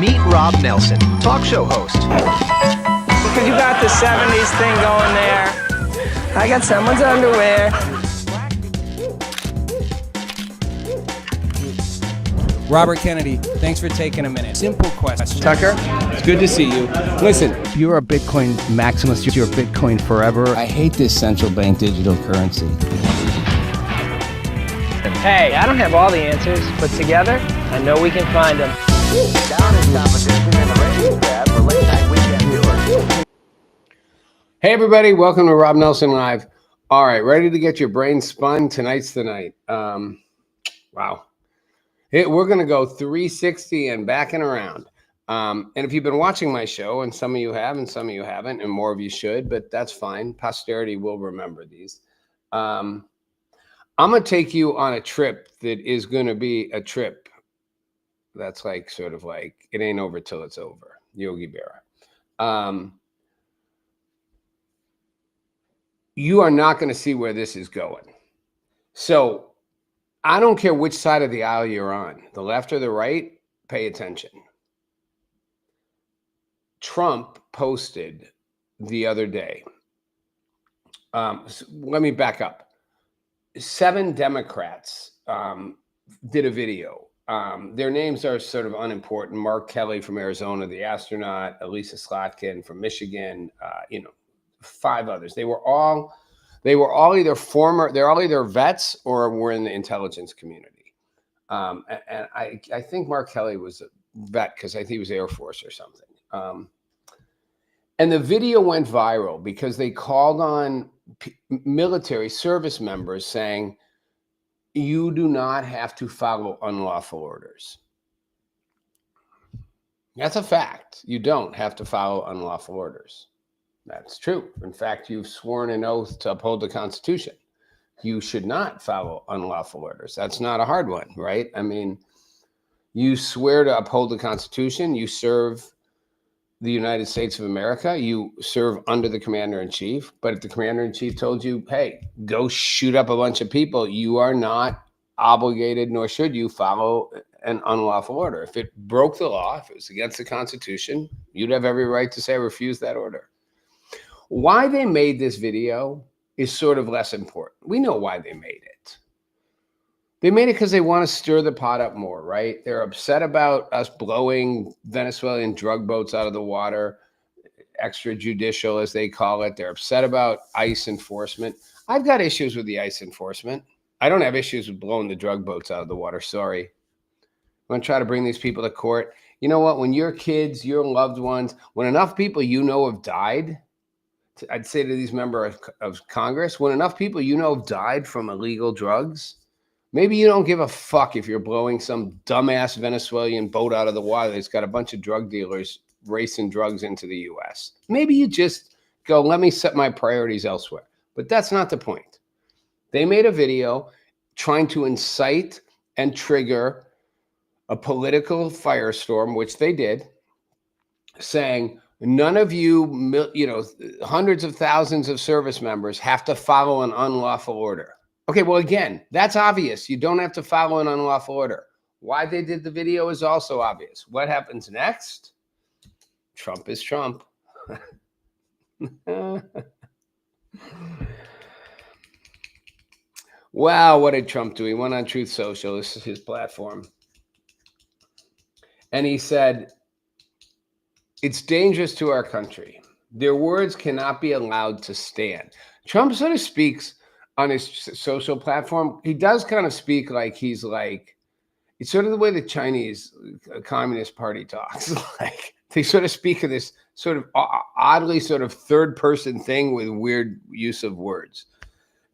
Meet Rob Nelson, talk show host. Because you got the 70s thing going there. I got someone's underwear. Robert Kennedy, thanks for taking a minute. Simple question. Tucker, it's good to see you. Listen, you're a Bitcoin maximalist. You're Bitcoin forever. I hate this central bank digital currency. Hey, I don't have all the answers, but together, I know we can find them. Down in competition in the ratings tab for late night weekend viewers. hey everybody, welcome to Rob Nelson Live. All right, ready to get your brain spun? Tonight's the night. Wow. We're going to go 360 and back and around. And if you've been watching my show, and some of you have and some of you haven't, and more of you should, but that's fine. Posterity will remember these. I'm going to take you on a trip that is going to be a trip that's like sort of like, it ain't over till it's over. Yogi Berra. You are not going to see where this is going. So I don't care which side of the aisle you're on, the left or the right, pay attention. Trump posted the other day. Let me back up. 7 Democrats did a video. Their names are sort of unimportant. Mark Kelly from Arizona, the astronaut, Elisa Slotkin from Michigan, 5 others. They were all either vets or were in the intelligence community. And I think Mark Kelly was a vet because I think he was Air Force or something. And the video went viral because they called on military service members saying, you do not have to follow unlawful orders. That's a fact. You don't have to follow unlawful orders. That's true. In fact, you've sworn an oath to uphold the Constitution. You should not follow unlawful orders. That's not a hard one, right? I mean, you swear to uphold the Constitution. You serve the United States of America. You serve under the commander-in-chief. But if the commander-in-chief told you, hey, go shoot up a bunch of people, you are not obligated, nor should you follow an unlawful order. If it broke the law, if it was against the Constitution, you'd have every right to say, I refuse that order. Why they made this video is sort of less important. We know why they made it. They made it because they want to stir the pot up more, right? They're upset about us blowing Venezuelan drug boats out of the water, extrajudicial, as they call it. They're upset about ICE enforcement. I've got issues with the ICE enforcement. I don't have issues with blowing the drug boats out of the water. Sorry. I'm going to try to bring these people to court. You know what? When your kids, your loved ones, when enough people you know have died, I'd say to these members of Congress, when enough people you know have died from illegal drugs, maybe you don't give a fuck if you're blowing some dumbass Venezuelan boat out of the water that's got a bunch of drug dealers racing drugs into the U.S. Maybe you just go, let me set my priorities elsewhere. But that's not the point. They made a video trying to incite and trigger a political firestorm, which they did, saying, none of you, hundreds of thousands of service members have to follow an unlawful order. Okay, well, again, that's obvious. You don't have to follow an unlawful order. Why they did the video is also obvious. What happens next? Trump is Trump. Wow, what did Trump do? He went on Truth Social. This is his platform. And he said, it's dangerous to our country. Their words cannot be allowed to stand. Trump sort of speaks on his social platform. He does kind of speak like he's like, it's sort of the way the Chinese Communist Party talks. Like they sort of speak of this sort of oddly sort of third person thing with weird use of words.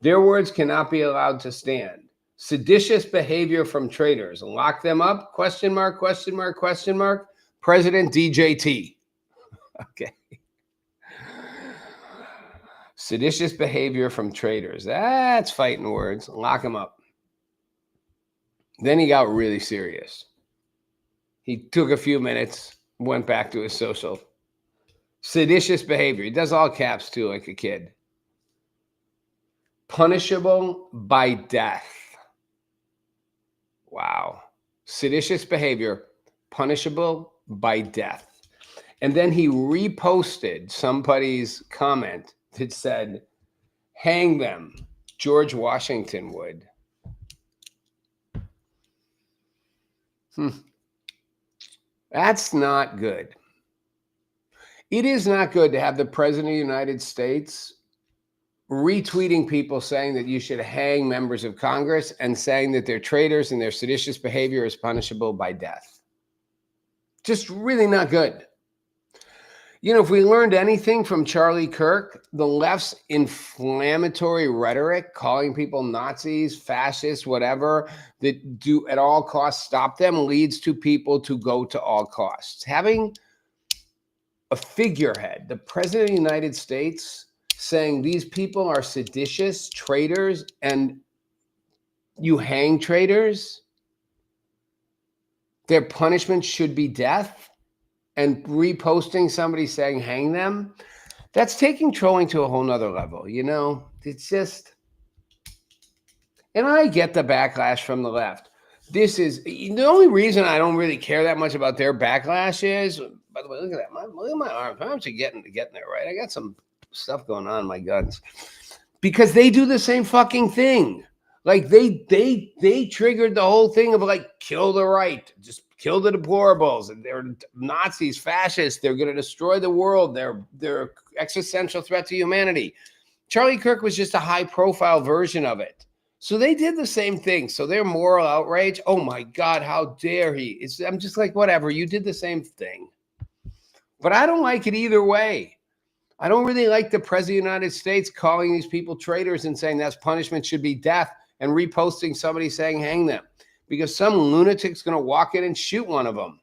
Their words cannot be allowed to stand. Seditious behavior from traitors. Lock them up? Question mark, question mark, question mark. President DJT. Okay. Seditious behavior from traitors. That's fighting words. Lock him up. Then he got really serious. He took a few minutes, went back to his social. Seditious behavior. He does all caps too, like a kid. Punishable by death. Wow. Seditious behavior, punishable by death. And then he reposted somebody's comment that said, hang them, George Washington would. That's not good. It is not good to have the President of the United States retweeting people saying that you should hang members of Congress and saying that they're traitors and their seditious behavior is punishable by death. Just really not good. You know, if we learned anything from Charlie Kirk, the left's inflammatory rhetoric, calling people Nazis, fascists, whatever, that do at all costs stop them, leads to people to go to all costs. Having a figurehead, the President of the United States, saying these people are seditious, traitors, and you hang traitors, their punishment should be death, and reposting somebody saying hang them, that's taking trolling to a whole nother level. You know, it's just, and I get the backlash from the left. This is the only reason I don't really care that much about their backlash is, by the way, look at that. Look at my arms. My arms are getting there, right? I got some stuff going on in my guns because they do the same fucking thing. Like they triggered the whole thing of like kill the right, just kill the deplorables, and they're Nazis, fascists. They're going to destroy the world. They're existential threat to humanity. Charlie Kirk was just a high-profile version of it. So they did the same thing. So their moral outrage, oh my God, how dare he? I'm just like, whatever, you did the same thing. But I don't like it either way. I don't really like the President of the United States calling these people traitors and saying that's punishment should be death and reposting somebody saying hang them because some lunatic's going to walk in and shoot one of them.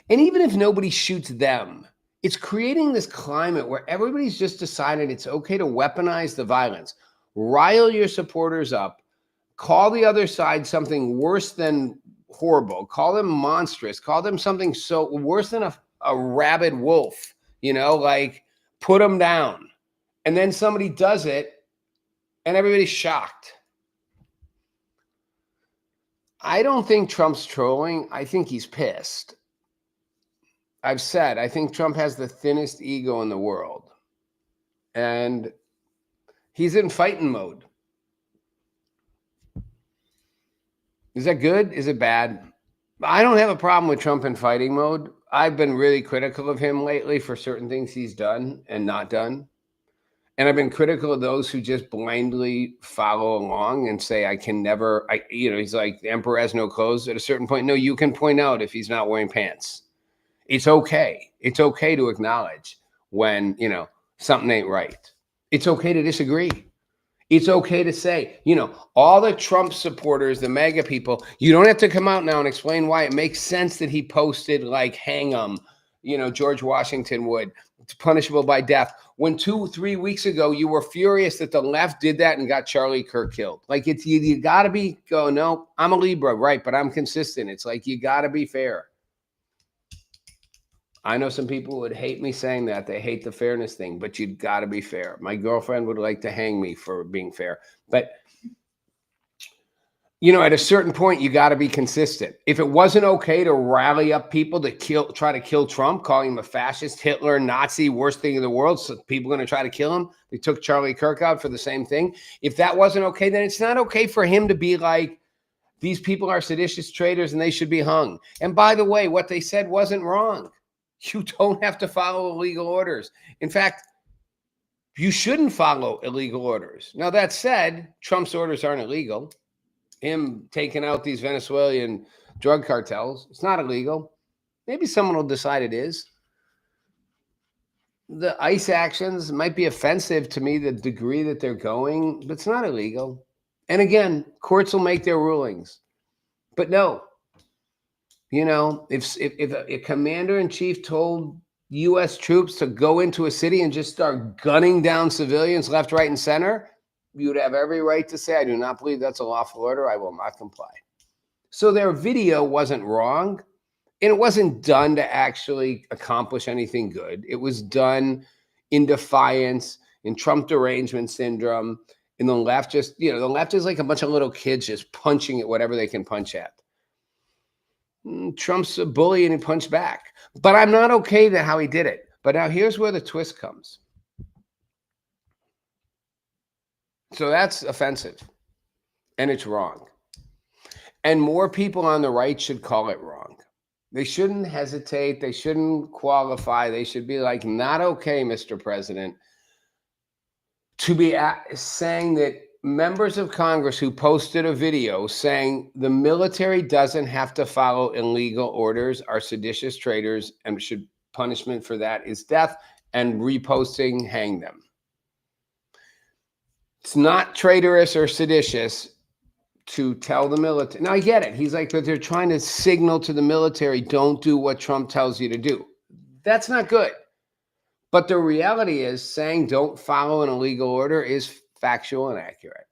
And even if nobody shoots them, it's creating this climate where everybody's just decided it's okay to weaponize the violence, rile your supporters up, call the other side something worse than horrible, call them monstrous, call them something so worse than a rabid wolf, you know, like put them down. And then somebody does it and everybody's shocked. I don't think Trump's trolling. I think he's pissed. I've said, I think Trump has the thinnest ego in the world. And he's in fighting mode. Is that good? Is it bad? I don't have a problem with Trump in fighting mode. I've been really critical of him lately for certain things he's done and not done. And I've been critical of those who just blindly follow along and say, I can never, he's like, the emperor has no clothes at a certain point. No, you can point out if he's not wearing pants. It's okay. It's okay to acknowledge when, something ain't right. It's okay to disagree. It's okay to say, all the Trump supporters, the MAGA people, you don't have to come out now and explain why it makes sense that he posted like hang 'em, George Washington would. It's punishable by death. When 2-3 weeks ago, you were furious that the left did that and got Charlie Kirk killed. Like it's you got to no, I'm a Libra, right, but I'm consistent. It's like you got to be fair. I know some people would hate me saying that. They hate the fairness thing, but you got to be fair. My girlfriend would like to hang me for being fair. But, at a certain point, you got to be consistent. If it wasn't okay to rally up people to try to kill Trump, calling him a fascist, Hitler, Nazi, worst thing in the world, so people are going to try to kill him. They took Charlie Kirk out for the same thing. If that wasn't okay, then it's not okay for him to be like, these people are seditious traitors and they should be hung. And by the way, what they said wasn't wrong. You don't have to follow illegal orders. In fact, you shouldn't follow illegal orders. Now, that said, Trump's orders aren't illegal. Him taking out these Venezuelan drug cartels, it's not illegal. Maybe someone will decide it is. The ICE actions might be offensive to me, the degree that they're going, but it's not illegal. And again, courts will make their rulings. But no. If a commander-in-chief told U.S. troops to go into a city and just start gunning down civilians left, right, and center, you would have every right to say, I do not believe that's a lawful order. I will not comply. So their video wasn't wrong, and it wasn't done to actually accomplish anything good. It was done in defiance, in Trump derangement syndrome, and the left just, the left is like a bunch of little kids just punching at whatever they can punch at. Trump's a bully and he punched back. But I'm not okay with how he did it. But now here's where the twist comes. So that's offensive. And it's wrong. And more people on the right should call it wrong. They shouldn't hesitate. They shouldn't qualify. They should be like, not okay, Mr. President, to be saying that members of Congress who posted a video saying the military doesn't have to follow illegal orders are seditious traitors and should punishment for that is death, and reposting, hang them. It's not traitorous or seditious to tell the military. Now, I get it. He's like, but they're trying to signal to the military, don't do what Trump tells you to do. That's not good. But the reality is saying don't follow an illegal order is factual and accurate.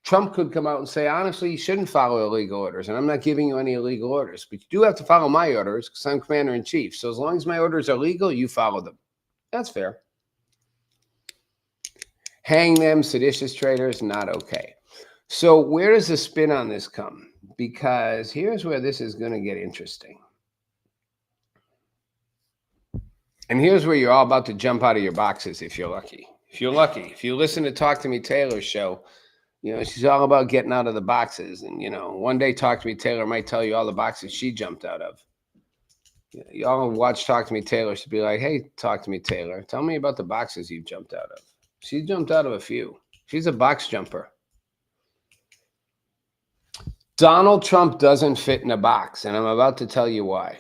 Trump could come out and say, honestly, you shouldn't follow illegal orders, and I'm not giving you any illegal orders, but you do have to follow my orders because I'm commander-in-chief. So as long as my orders are legal, you follow them. That's fair. Hang them, seditious traitors, not okay. So where does the spin on this come? Because here's where this is going to get interesting. And here's where you're all about to jump out of your boxes if you're lucky. If you're lucky. If you listen to Talk to Me Taylor's show, you know, she's all about getting out of the boxes. And, you know, one day Talk to Me Taylor might tell you all the boxes she jumped out of. You all watch Talk to Me Taylor. She'd be like, hey, Talk to Me Taylor, tell me about the boxes you've jumped out of. She jumped out of a few. She's a box jumper. Donald Trump doesn't fit in a box, and I'm about to tell you why.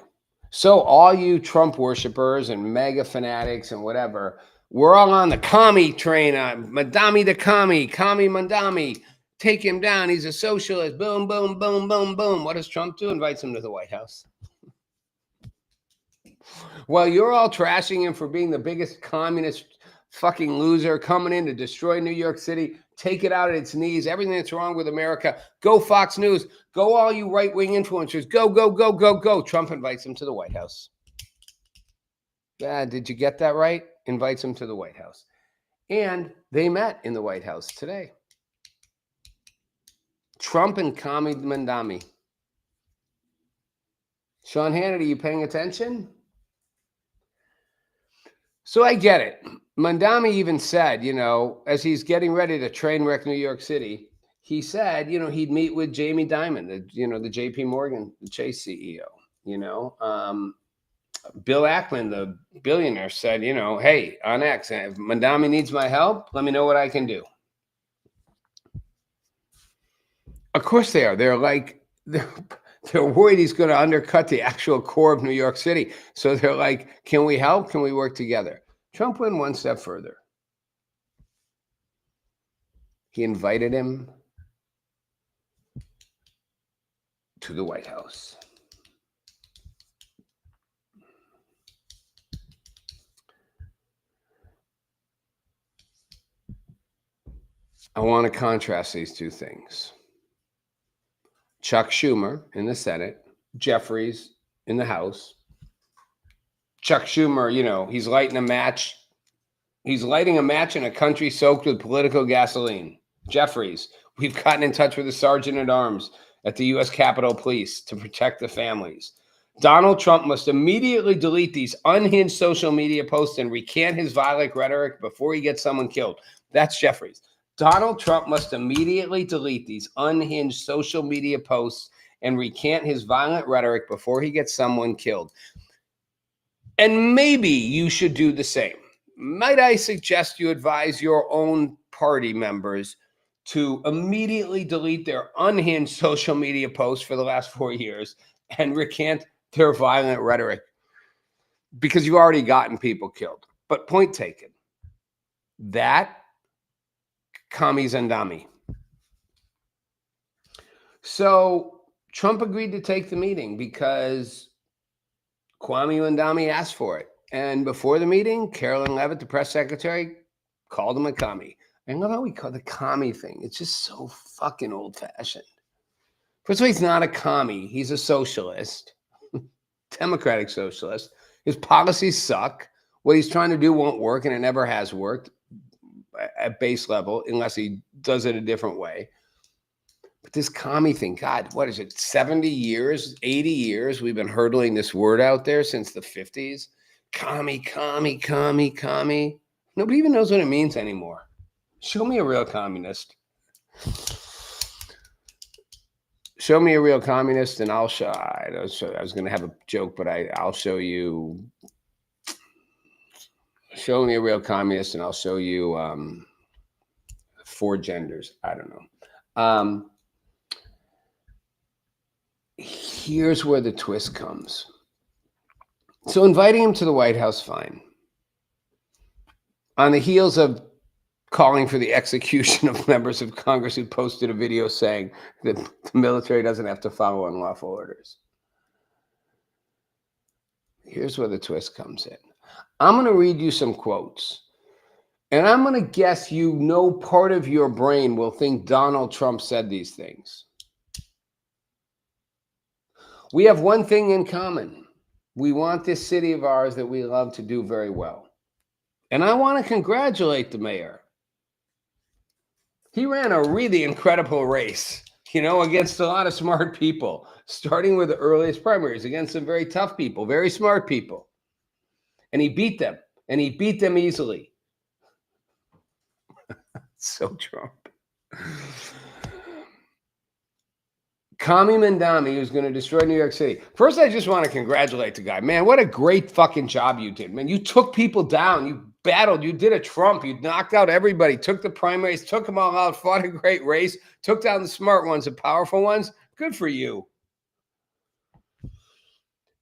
So all you Trump worshipers and mega fanatics and whatever, we're all on the commie train. Mandami the commie Mandami. Take him down. He's a socialist. Boom, boom, boom, boom, boom. What does Trump do? Invites him to the White House. Well, you're all trashing him for being the biggest communist fucking loser coming in to destroy New York City, take it out at its knees, everything that's wrong with America. Go Fox News. Go all you right-wing influencers. Go, go, go, go, go. Trump invites him to the White House. Did you get that right? Invites him to the White House. And they met in the White House today. Trump and Kami Mandami. Sean Hannity, you paying attention? So I get it. Mandami even said, you know, as he's getting ready to train wreck New York City, he said, you know, he'd meet with Jamie Dimon, the JP Morgan, the Chase CEO, you know. Bill Ackman, the billionaire, said, you know, hey, on X, if Mandami needs my help, let me know what I can do. Of course they are. They're like, they're worried he's going to undercut the actual core of New York City. So they're like, can we help? Can we work together? Trump went one step further. He invited him to the White House. I want to contrast these two things. Chuck Schumer in the Senate, Jeffries in the House. Chuck Schumer, you know, he's lighting a match. He's lighting a match in a country soaked with political gasoline. Jeffries, we've gotten in touch with the sergeant at arms at the U.S. Capitol Police to protect the families. Donald Trump must immediately delete these unhinged social media posts and recant his violent rhetoric before he gets someone killed. That's Jeffries. Donald Trump must immediately delete these unhinged social media posts and recant his violent rhetoric before he gets someone killed. And maybe you should do the same. Might I suggest you advise your own party members to immediately delete their unhinged social media posts for the last 4 years and recant their violent rhetoric, because you've already gotten people killed. But point taken. That Kami Zandami. So Trump agreed to take the meeting because Kwame Mandami asked for it. And before the meeting, Carolyn Levitt, the press secretary, called him a commie. I love how we call the commie thing. It's just so fucking old-fashioned. First of all, he's not a commie. He's a socialist, democratic socialist. His policies suck. What he's trying to do won't work, and it never has worked at base level unless he does it a different way. But this commie thing, God, what is it? 70 years, 80 years we've been hurdling this word out there since the 50s. Commie, commie, commie, commie. Nobody even knows what it means anymore. Show me a real communist. Show me a real communist and I'll show. I was going to have a joke, but I'll show you. Show me a real communist and I'll show you 4 genders. I don't know. Here's where the twist comes. So inviting him to the White House, fine. On the heels of calling for the execution of members of Congress who posted a video saying that the military doesn't have to follow unlawful orders. Here's where the twist comes in. I'm going to read you some quotes. And I'm going to guess part of your brain will think Donald Trump said these things. We have one thing in common. We want this city of ours that we love to do very well. And I want to congratulate the mayor. He ran a really incredible race, against a lot of smart people, starting with the earliest primaries, against some very tough people, very smart people. And he beat them, and he beat them easily. So Trump. Kami Mandami, who's going to destroy New York City. First, I just want to congratulate the guy. Man, what a great fucking job you did, man. You took people down. You battled. You did a Trump. You knocked out everybody. Took the primaries. Took them all out. Fought a great race. Took down the smart ones, the powerful ones. Good for you.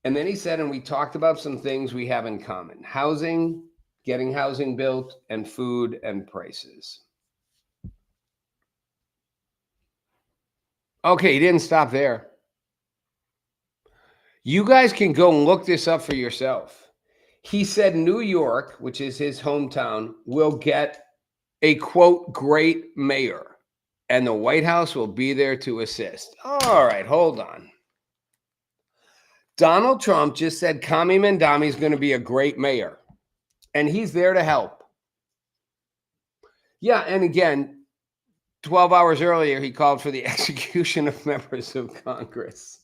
And then he said, and we talked about some things we have in common. Housing, getting housing built, and food and prices. Okay, he didn't stop there. You guys can go and look this up for yourself. He said New York, which is his hometown, will get a, quote, great mayor, and the White House will be there to assist. All right, hold on. Donald Trump just said Kami Mandami is going to be a great mayor, and he's there to help. Yeah, and again, 12 hours earlier, he called for the execution of members of Congress.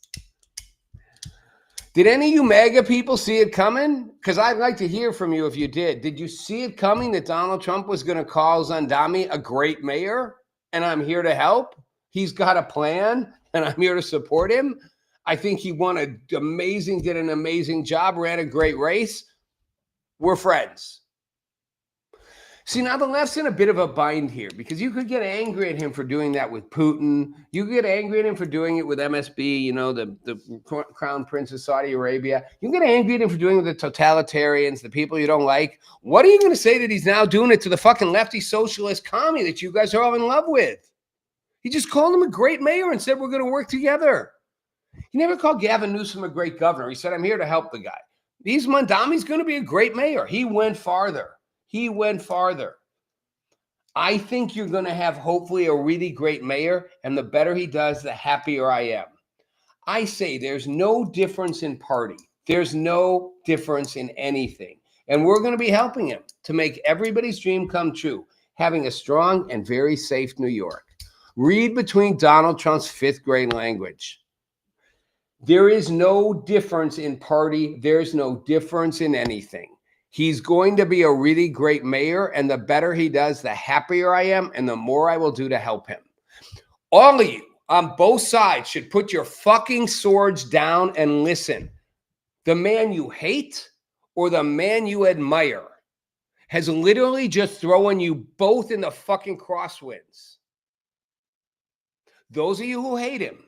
Did any of you MAGA people see it coming? Because I'd like to hear from you if you did. Did you see it coming that Donald Trump was going to call Zandami a great mayor? And I'm here to help. He's got a plan, and I'm here to support him. I think he did an amazing job, ran a great race. We're friends. See, now the left's in a bit of a bind here because you could get angry at him for doing that with Putin. You could get angry at him for doing it with MSB, the Crown Prince of Saudi Arabia. You can get angry at him for doing it with the totalitarians, the people you don't like. What are you going to say that he's now doing it to the fucking lefty socialist commie that you guys are all in love with? He just called him a great mayor and said we're going to work together. He never called Gavin Newsom a great governor. He said, I'm here to help the guy. Mandami's going to be a great mayor. He went farther. I think you're going to have hopefully a really great mayor, and the better he does, the happier I am. I say there's no difference in party. There's no difference in anything. And we're going to be helping him to make everybody's dream come true, having a strong and very safe New York. Read between Donald Trump's 5th grade language. There is no difference in party. There's no difference in anything. He's going to be a really great mayor, and the better he does, the happier I am, and the more I will do to help him. All of you on both sides should put your fucking swords down and listen. The man you hate or the man you admire has literally just thrown you both in the fucking crosswinds. Those of you who hate him,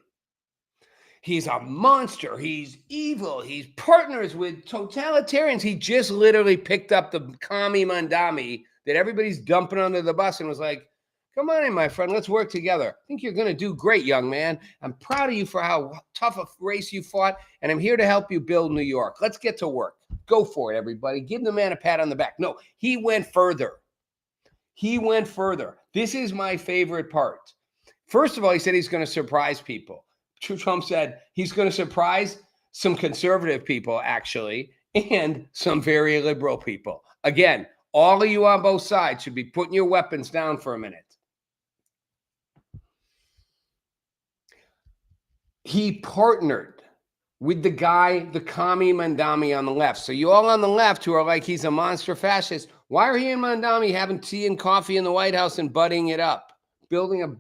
he's a monster. He's evil. He's partners with totalitarians. He just literally picked up the Kami Mandami that everybody's dumping under the bus and was like, come on in, my friend. Let's work together. I think you're going to do great, young man. I'm proud of you for how tough a race you fought, and I'm here to help you build New York. Let's get to work. Go for it, everybody. Give the man a pat on the back. No, he went further. This is my favorite part. First of all, he said he's going to surprise people. Trump said he's going to surprise some conservative people, actually, and some very liberal people. Again, all of you on both sides should be putting your weapons down for a minute. he partnered with the guy, the commie Mandami on the left. So you all on the left who are like, he's a monster fascist. Why are he and Mandami having tea and coffee in the White House and budding it up? Building a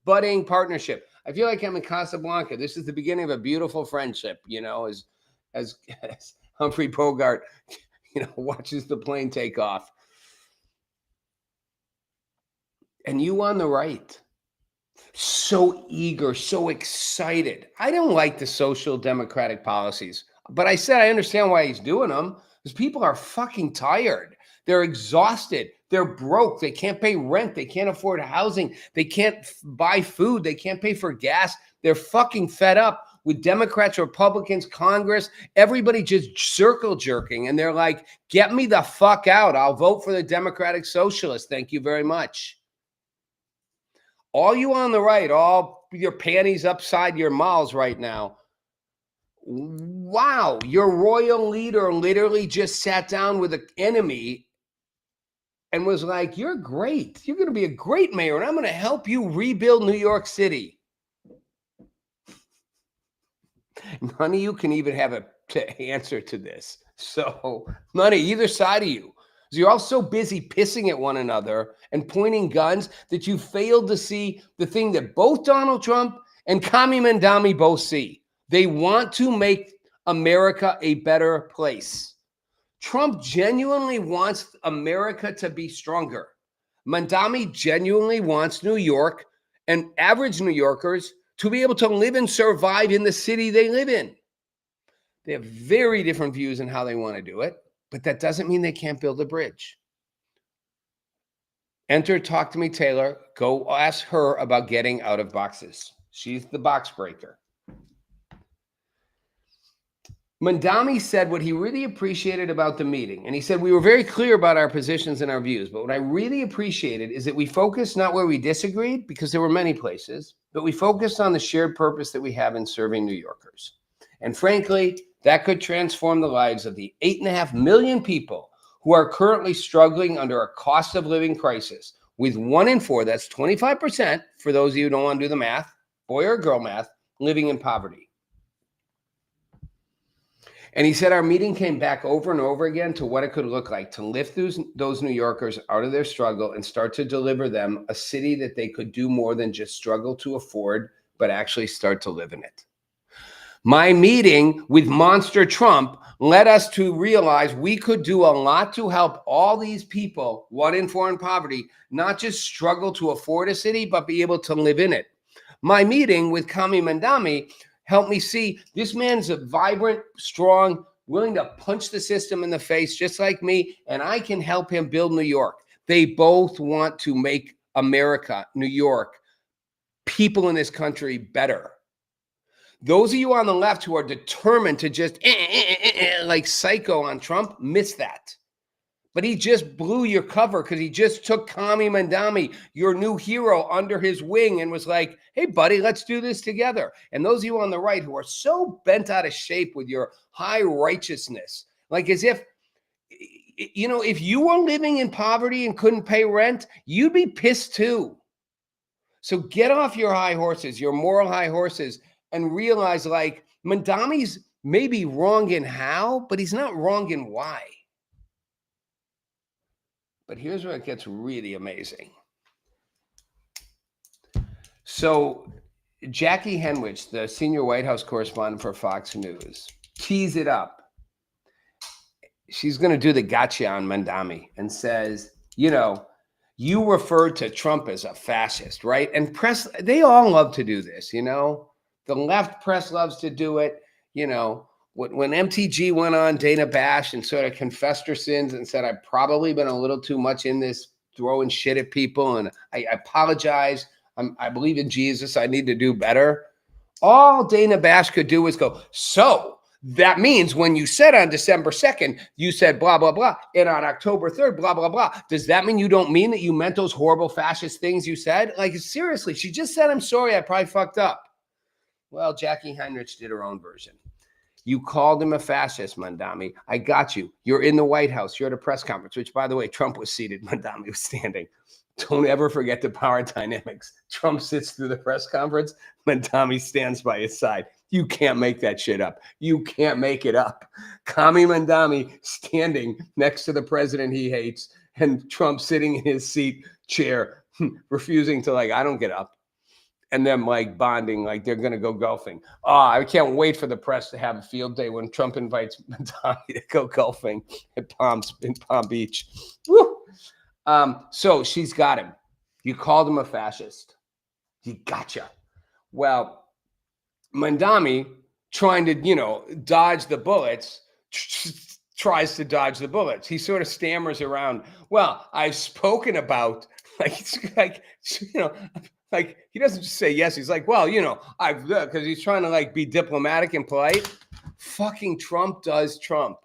budding partnership. I feel like I'm in Casablanca. This is the beginning of a beautiful friendship, you know, as Humphrey Bogart, you know, watches the plane take off. And you on the right, so eager, so excited. I don't like the social democratic policies, but I said I understand why he's doing them, because people are fucking tired. They're exhausted. They're broke. They can't pay rent. They can't afford housing. They can't buy food. They can't pay for gas. They're fucking fed up with Democrats, Republicans, Congress, everybody just circle jerking. And they're like, get me the fuck out. I'll vote for the Democratic Socialists. Thank you very much. All you on the right, all your panties upside your mouths right now. Wow, your royal leader literally just sat down with an enemy and was like, you're great. You're going to be a great mayor, and I'm going to help you rebuild New York City. None of you can even have an answer to this. So none of either side of you. So you're all so busy pissing at one another and pointing guns that you failed to see the thing that both Donald Trump and Kami Mandami both see. They want to make America a better place. Trump genuinely wants America to be stronger. Mandami genuinely wants New York and average New Yorkers to be able to live and survive in the city they live in. They have very different views on how they want to do it, but that doesn't mean they can't build a bridge. Enter Talk to Me Taylor. Go ask her about getting out of boxes. She's the box breaker. Mandami said what he really appreciated about the meeting. And he said, we were very clear about our positions and our views. But what I really appreciated is that we focused not where we disagreed, because there were many places, but we focused on the shared purpose that we have in serving New Yorkers. And frankly, that could transform the lives of the 8.5 million people who are currently struggling under a cost of living crisis, with 1 in 4, that's 25%, for those of you who don't want to do the math, boy or girl math, living in poverty. And he said our meeting came back over and over again to what it could look like to lift those New Yorkers out of their struggle and start to deliver them a city that they could do more than just struggle to afford, but actually start to live in it. My meeting with Monster Trump led us to realize we could do a lot to help all these people, 1 in 4 in poverty, not just struggle to afford a city, but be able to live in it. My meeting with Kami Mandami helped me see this man's a vibrant, strong, willing to punch the system in the face just like me, and I can help him build New York. They both want to make America, New York, people in this country better. Those of you on the left who are determined to just like psycho on Trump, miss that. But he just blew your cover because he just took Kami Mandami, your new hero, under his wing and was like, hey, buddy, let's do this together. And those of you on the right who are so bent out of shape with your high righteousness, like as if, you know, if you were living in poverty and couldn't pay rent, you'd be pissed too. So get off your high horses, your moral high horses, and realize like Mandami's maybe wrong in how, but he's not wrong in why. But here's where it gets really amazing. So Jackie Henwich, the senior White House correspondent for Fox News, tees it up. She's going to do the gotcha on Mandami and says, you know, you referred to Trump as a fascist, right? And press, they all love to do this, you know. The left press loves to do it, you know. When MTG went on Dana Bash and sort of confessed her sins and said, I've probably been a little too much in this, throwing shit at people, and I apologize. I believe in Jesus. I need to do better. All Dana Bash could do was go, so that means when you said on December 2nd, you said blah, blah, blah, and on October 3rd, blah, blah, blah. Does that mean you don't mean that you meant those horrible fascist things you said? Like, seriously, she just said, I'm sorry, I probably fucked up. Well, Jackie Heinrich did her own version. You called him a fascist, Mandami. I got you. You're in the White House. You're at a press conference, which, by the way, Trump was seated. Mandami was standing. Don't ever forget the power dynamics. Trump sits through the press conference. Mandami stands by his side. You can't make that shit up. You can't make it up. Kami Mandami standing next to the president he hates, and Trump sitting in his chair, refusing to, like, I don't get up. And them like bonding, like they're going to go golfing. Oh, I can't wait for the press to have a field day when Trump invites Mandami to go golfing at Palm Beach. Woo! So she's got him. You called him a fascist. You gotcha. Well, Mandami, trying to, dodge the bullets, tries to dodge the bullets. He sort of stammers around. Well, I've spoken about, like he doesn't just say yes. He's like, well, I've, because he's trying to like be diplomatic and polite. Fucking Trump does Trump.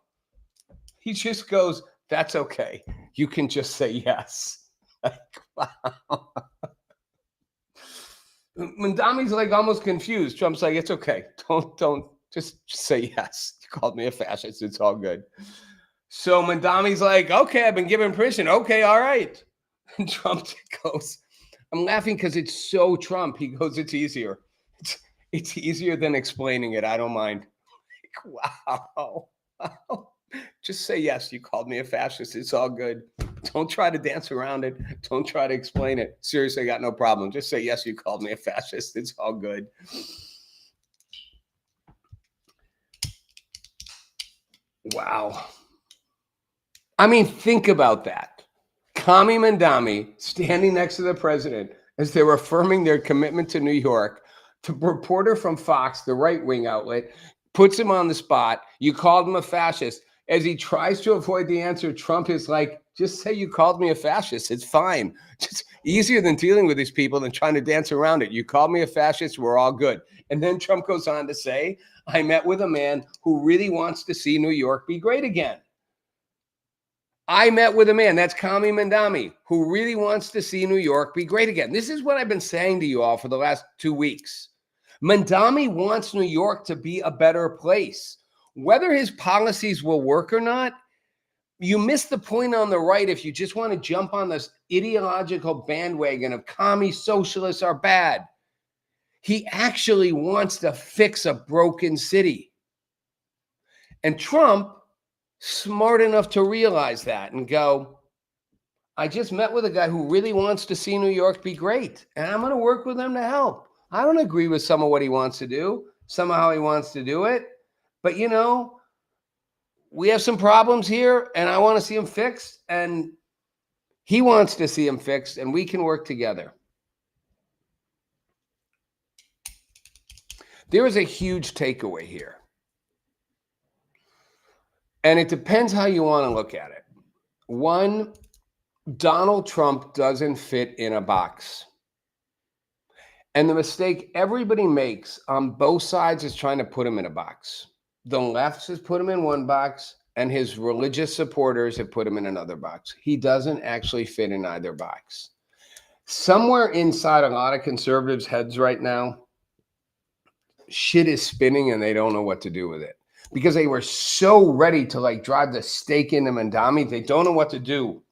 He just goes, that's okay. You can just say yes. Like, wow. Mandami's like almost confused. Trump's like, it's okay. Don't just say yes. You called me a fascist. It's all good. So Mandami's like, okay, I've been given permission. Okay, all right. And Trump goes, I'm laughing because it's so Trump. He goes, it's easier. It's easier than explaining it. I don't mind. Like, wow. Just say yes. You called me a fascist. It's all good. Don't try to dance around it. Don't try to explain it. Seriously, I got no problem. Just say yes. You called me a fascist. It's all good. Wow. I mean, think about that. Kami Mandami standing next to the president as they were affirming their commitment to New York. The reporter from Fox, the right-wing outlet, puts him on the spot. You called him a fascist. As he tries to avoid the answer, Trump is like, just say you called me a fascist. It's fine. Just easier than dealing with these people than trying to dance around it. You called me a fascist. We're all good. And then Trump goes on to say, I met with a man who really wants to see New York be great again. I met with a man, that's Kami Mandami, who really wants to see New York be great again. This is what I've been saying to you all for the last 2 weeks. Mandami wants New York to be a better place. Whether his policies will work or not, you miss the point on the right if you just want to jump on this ideological bandwagon of commie socialists are bad. He actually wants to fix a broken city. And Trump, smart enough to realize that and go, I just met with a guy who really wants to see New York be great, and I'm going to work with him to help. I don't agree with some of what he wants to do, some of how he wants to do it. But, we have some problems here, and I want to see them fixed, and he wants to see them fixed, and we can work together. There is a huge takeaway here. And it depends how you want to look at it. One, Donald Trump doesn't fit in a box. And the mistake everybody makes on both sides is trying to put him in a box. The left has put him in one box, and his religious supporters have put him in another box. He doesn't actually fit in either box. Somewhere inside a lot of conservatives' heads right now, shit is spinning and they don't know what to do with it. Because they were so ready to drive the stake into Mandami, they don't know what to do.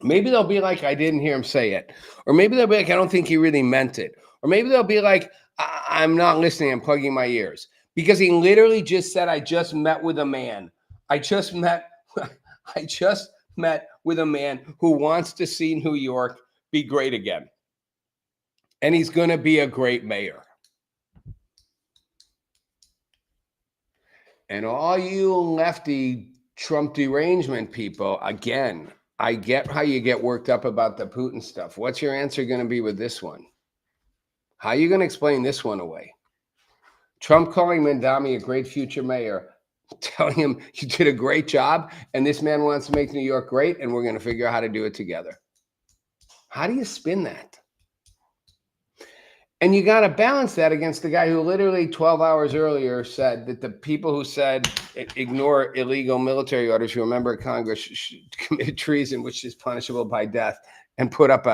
Maybe they'll be like, I didn't hear him say it. Or maybe they'll be like, I don't think he really meant it. Or maybe they'll be like, I'm not listening, I'm plugging my ears. Because he literally just said, I just met with a man. I just met with a man who wants to see New York be great again. And he's going to be a great mayor. And all you lefty Trump derangement people, again, I get how you get worked up about the Putin stuff. What's your answer going to be with this one? How are you going to explain this one away? Trump calling Mandami a great future mayor, telling him you did a great job and this man wants to make New York great and we're going to figure out how to do it together. How do you spin that? And you got to balance that against the guy who literally 12 hours earlier said that the people who said ignore illegal military orders, who remember Congress committed treason, which is punishable by death, and put up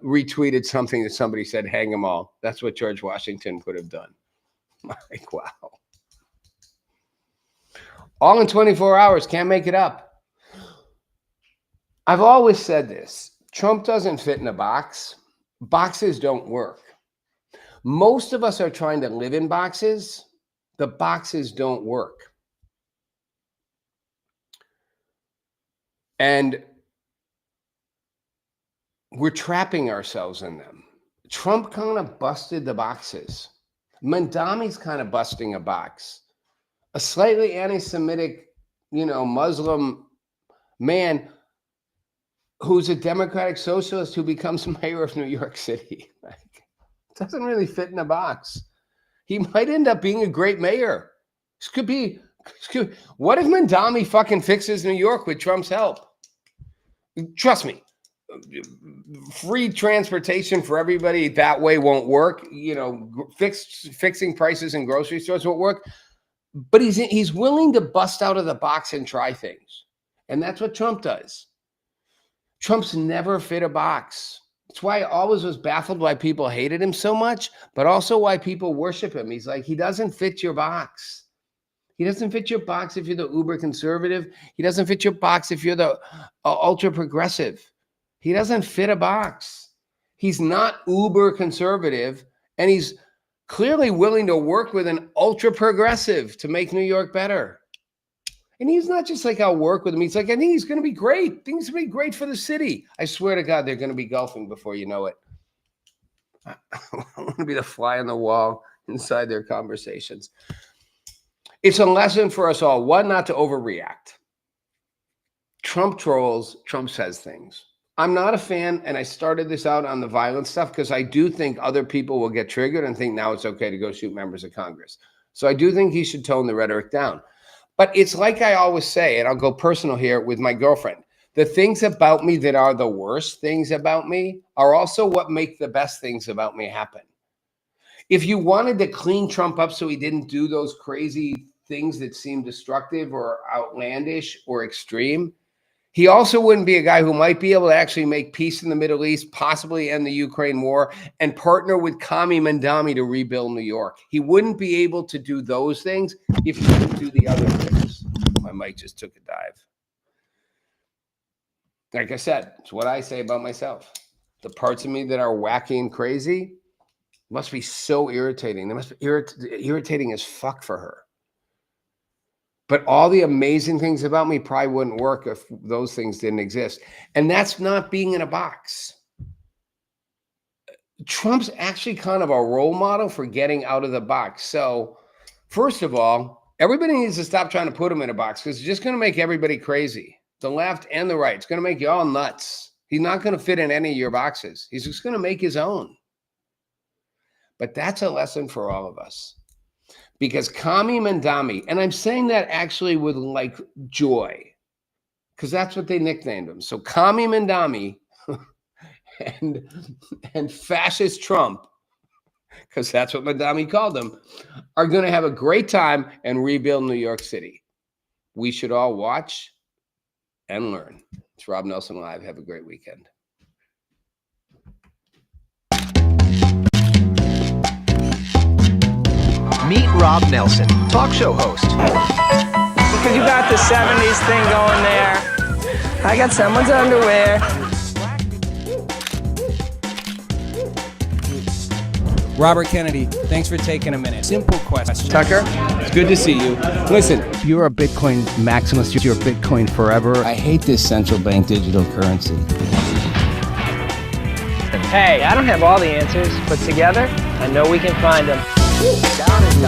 retweeted something that somebody said, hang them all. That's what George Washington would have done. Like, wow. All in 24 hours, can't make it up. I've always said this. Trump doesn't fit in a box. Boxes don't work. Most of us are trying to live in boxes. The boxes don't work. And we're trapping ourselves in them. Trump kind of busted the boxes. Mandami's kind of busting a box. A slightly anti-Semitic, Muslim man who's a democratic socialist who becomes mayor of New York City. Doesn't really fit in a box. He might end up being a great mayor. What if Mandami fucking fixes New York with Trump's help? Trust me, free transportation for everybody that way won't work. Fixing prices in grocery stores won't work. But he's willing to bust out of the box and try things. And that's what Trump does. Trump's never fit a box. That's why I always was baffled why people hated him so much, but also why people worship him. He's like, he doesn't fit your box. He doesn't fit your box if you're the uber conservative. He doesn't fit your box if you're the ultra progressive. He doesn't fit a box. He's not uber conservative, and he's clearly willing to work with an ultra progressive to make New York better. And he's not just like, I'll work with him. He's like, I think he's going to be great. Things will be great for the city. I swear to God, they're going to be golfing before you know it. I want to be the fly on the wall inside their conversations. It's a lesson for us all. One, not to overreact. Trump trolls, Trump says things. I'm not a fan, and I started this out on the violence stuff because I do think other people will get triggered and think now it's okay to go shoot members of Congress. So I do think he should tone the rhetoric down. But it's like I always say, and I'll go personal here with my girlfriend. The things about me that are the worst things about me are also what make the best things about me happen. If you wanted to clean Trump up so he didn't do those crazy things that seem destructive or outlandish or extreme, he also wouldn't be a guy who might be able to actually make peace in the Middle East, possibly end the Ukraine war, and partner with Kami Mandami to rebuild New York. He wouldn't be able to do those things if he didn't do the other things. My mic just took a dive. Like I said, it's what I say about myself. The parts of me that are wacky and crazy must be so irritating. They must be irritating as fuck for her. But all the amazing things about me probably wouldn't work if those things didn't exist. And that's not being in a box. Trump's actually kind of a role model for getting out of the box. So, first of all, everybody needs to stop trying to put him in a box because it's just going to make everybody crazy. The left and the right. It's going to make you all nuts. He's not going to fit in any of your boxes. He's just going to make his own. But that's a lesson for all of us. Because Kami Mandami, and I'm saying that actually with like joy, because that's what they nicknamed him. So Kami Mandami and fascist Trump, because that's what Mandami called him, are going to have a great time and rebuild New York City. We should all watch and learn. It's Rob Nelson Live. Have a great weekend. Meet Rob Nelson, talk show host. Because you got the 70s thing going there. I got someone's underwear. Robert Kennedy, thanks for taking a minute. Simple question. Tucker, it's good to see you. Listen, If you're a Bitcoin maximalist, you're Bitcoin forever. I hate this central bank digital currency. Hey, I don't have all the answers, but together, I know we can find them. Down and down.